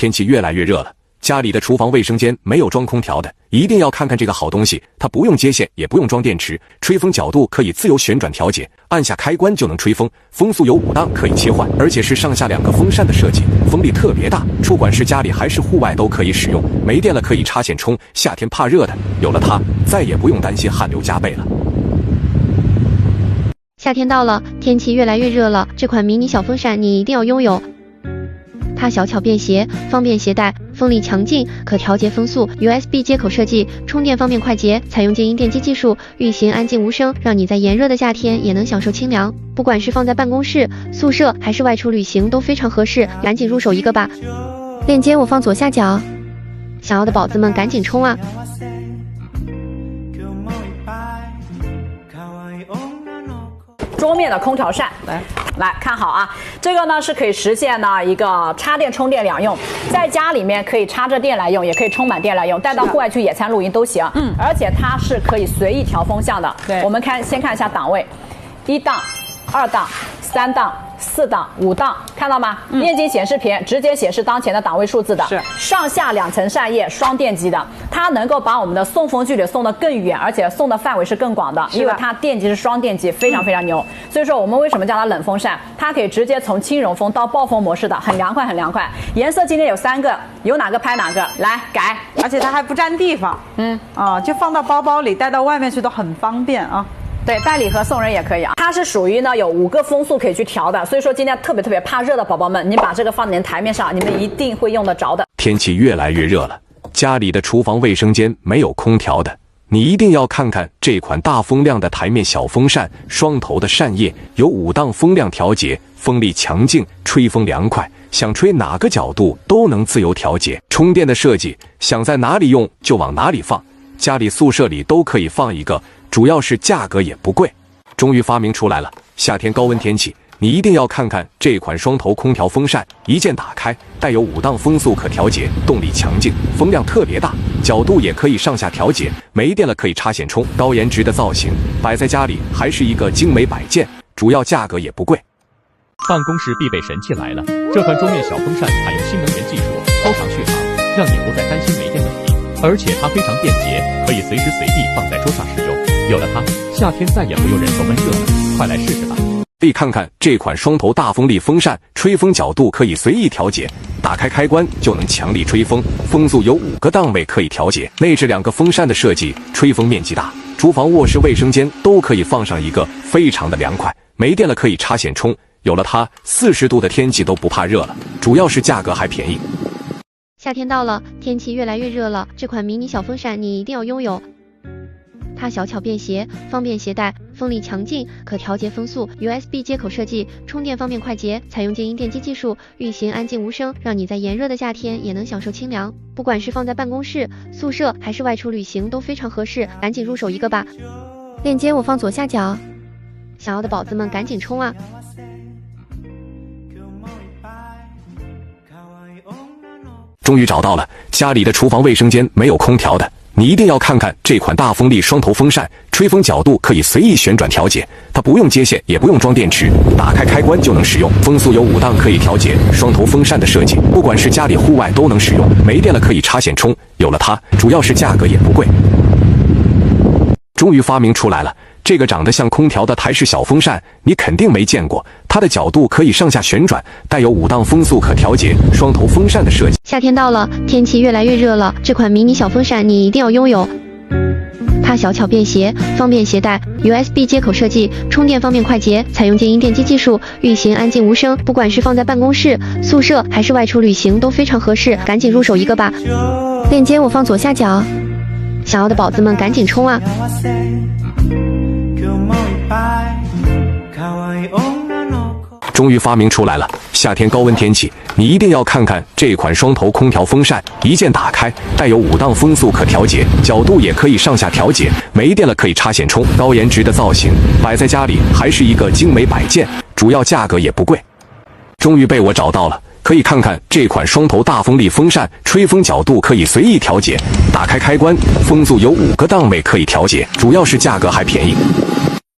天气越来越热了，家里的厨房卫生间没有装空调的，一定要看看这个好东西。它不用接线，也不用装电池，吹风角度可以自由旋转调节，按下开关就能吹风。风速有5档可以切换，而且是上下2个风扇的设计，风力特别大，不管是家里还是户外都可以使用。没电了可以插线充，夏天怕热的，有了它，再也不用担心汗流浃背了。夏天到了，天气越来越热了，这款迷你小风扇你一定要拥有。它小巧便携，方便携带，风力强劲，可调节风速 ，USB 接口设计，充电方面快捷，采用静音电机技术，运行安静无声，让你在炎热的夏天也能享受清凉。不管是放在办公室、宿舍还是外出旅行都非常合适，赶紧入手一个吧。链接我放左下角，想要的宝子们赶紧冲啊！桌面的空调扇，来看好啊，这个呢是可以实现呢一个插电充电两用，在家里面可以插着电来用，也可以充满电来用，带到户外去野餐露营都行。而且它是可以随意调风向的。对，我们先看一下档位，1档、2档、3档、4档、5档，看到吗？液晶显示屏直接显示当前的档位数字的，是上下2层扇叶，双电机的，它能够把我们的送风距离送得更远，而且送的范围是更广的，因为它电机是双电机，非常非常牛。所以说我们为什么叫它冷风扇？它可以直接从轻柔风到暴风模式的，很凉快很凉快。颜色今天有3个，有哪个拍哪个，来改。而且它还不占地方，就放到包包里，带到外面去都很方便啊。对，带礼盒送人也可以啊。它是属于呢有5个风速可以去调的，所以说今天特别怕热的宝宝们，你把这个放在你的台面上，你们一定会用得着的。天气越来越热了，家里的厨房卫生间没有空调的，你一定要看看这款大风量的台面小风扇，双头的扇叶，有5档风量调节，风力强劲，吹风凉快，想吹哪个角度都能自由调节。充电的设计，想在哪里用就往哪里放，家里宿舍里都可以放一个，主要是价格也不贵。终于发明出来了，夏天高温天气，你一定要看看这款双头空调风扇，一键打开，带有5档风速可调节，动力强劲，风量特别大，角度也可以上下调节，没电了可以插线充，高颜值的造型，摆在家里还是一个精美摆件，主要价格也不贵。办公室必备神器来了，这款桌面小风扇采用新能源技术，超长续航，让你不再担心没电问题。而且它非常便捷，可以随时随地放在桌上使用。有了它，夏天再也不用忍受闷热了。快来试试吧！可以看看这款双头大风力风扇，吹风角度可以随意调节，打开开关就能强力吹风，风速有5个档位可以调节。内置2个风扇的设计，吹风面积大，厨房、卧室、卫生间都可以放上一个，非常的凉快。没电了可以插线充，有了它，40度的天气都不怕热了，主要是价格还便宜。夏天到了，天气越来越热了，这款迷你小风扇你一定要拥有。它小巧便携，方便携带，风力强劲，可调节风速 ，USB 接口设计，充电方面快捷，采用静音电机技术，运行安静无声，让你在炎热的夏天也能享受清凉。不管是放在办公室、宿舍还是外出旅行都非常合适，赶紧入手一个吧。链接我放左下角，想要的宝子们赶紧冲啊！终于找到了，家里的厨房卫生间没有空调的，你一定要看看这款大风力双头风扇，吹风角度可以随意旋转调节，它不用接线，也不用装电池，打开开关就能使用。风速有5档可以调节，双头风扇的设计，不管是家里户外都能使用。没电了可以插线充，有了它，主要是价格也不贵。终于发明出来了，这个长得像空调的台式小风扇，你肯定没见过。它的角度可以上下旋转，带有5档风速可调节，双头风扇的设计。夏天到了，天气越来越热了，这款迷你小风扇你一定要拥有。它小巧便携，方便携带 ，USB 接口设计，充电方面快捷，采用静音电机技术，运行安静无声。不管是放在办公室、宿舍还是外出旅行都非常合适，赶紧入手一个吧。链接我放左下角，想要的宝子们赶紧冲啊！终于发明出来了，夏天高温天气，你一定要看看这款双头空调风扇，一键打开，带有5档风速可调节，角度也可以上下调节，没电了可以插线充，高颜值的造型，摆在家里还是一个精美摆件，主要价格也不贵。终于被我找到了，可以看看这款双头大风力风扇，吹风角度可以随意调节，打开开关，风速有5个档位可以调节，主要是价格还便宜。